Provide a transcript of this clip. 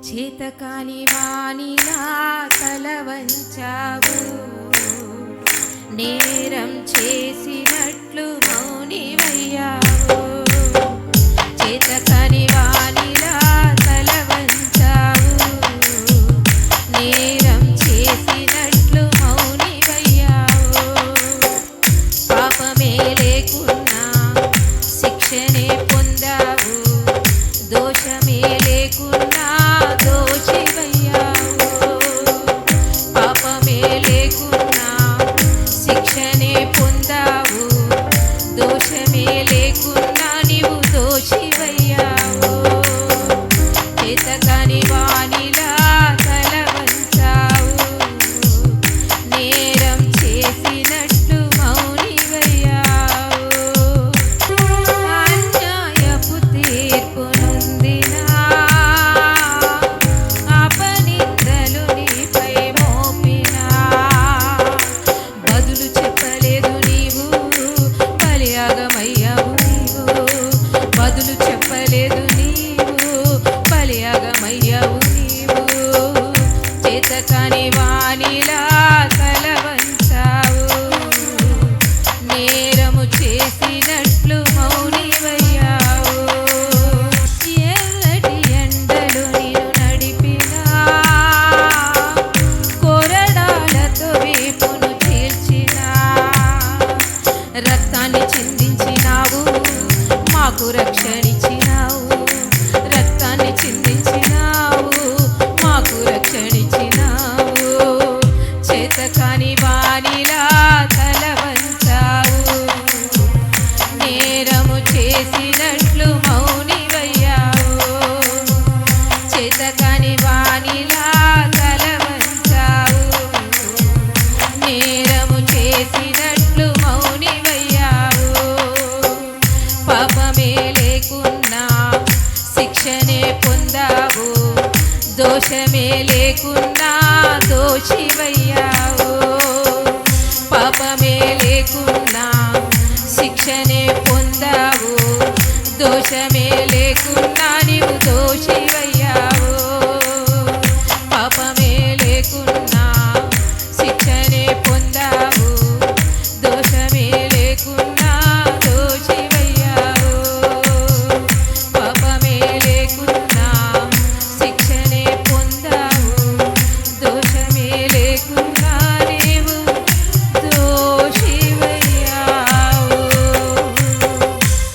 చేతకాని వానిలా తల వంచావు, నేరం చేసినట్లు మౌనివయ్యావు. చేతకాని వానిలా తల వంచావు, నేరం చేసినట్లు మౌనివయ్యావు. పాపమే లేకున్నా శిక్షనే పొందావు, దోషమే లేకున్నా దోషివయ్యావు. పాపమే లేకున్నా శిక్షనే పొందావు, దోషమే లేకున్నా నీవు దోషివయ్యావు. చేతకాని వానిలా తల వంచావు, నేరం చేసినట్లు మౌనివయ్యావు. అన్యాయపు తీర్పు నొందినా అపనిందలు నీపై మోపినా బదులు చెప్పలేదు నీవు, బలియాగమయ్యావు నీవు. బదులు చెప్పలేదు నీవు, బలియాగమయ్యావు నీవు. చేతకాని వానిలా తల వంచావు, నేరము చేసినట్లు మౌనివయ్యావు. ఎల్లటి ఎండలు నిన్ను నడిపినా, కొరడాలతో వీపును చీల్చినా, రక్తాన్ని చిందించినావు, మాకు రక్షణిచ్చినావు. రక్తాన్ని చిందించినావు, మాకు రక్షణిచ్చినావు. చేతకాని వానిలా తల వంచావు, నేరము చేసినట్లు మౌనివయ్యావు. చేతకాని వానిలా తల వంచావు, నేరము చేసినట్లు మౌనివయ్యావు. పాపమే లేకున్నా శిక్షనే పొందావు, దోషమే లేకున్నా దోషివయ్యావు. పాపమే లేకున్నా శిక్షనే పొందావు, దోషమే లేకున్నా నీవు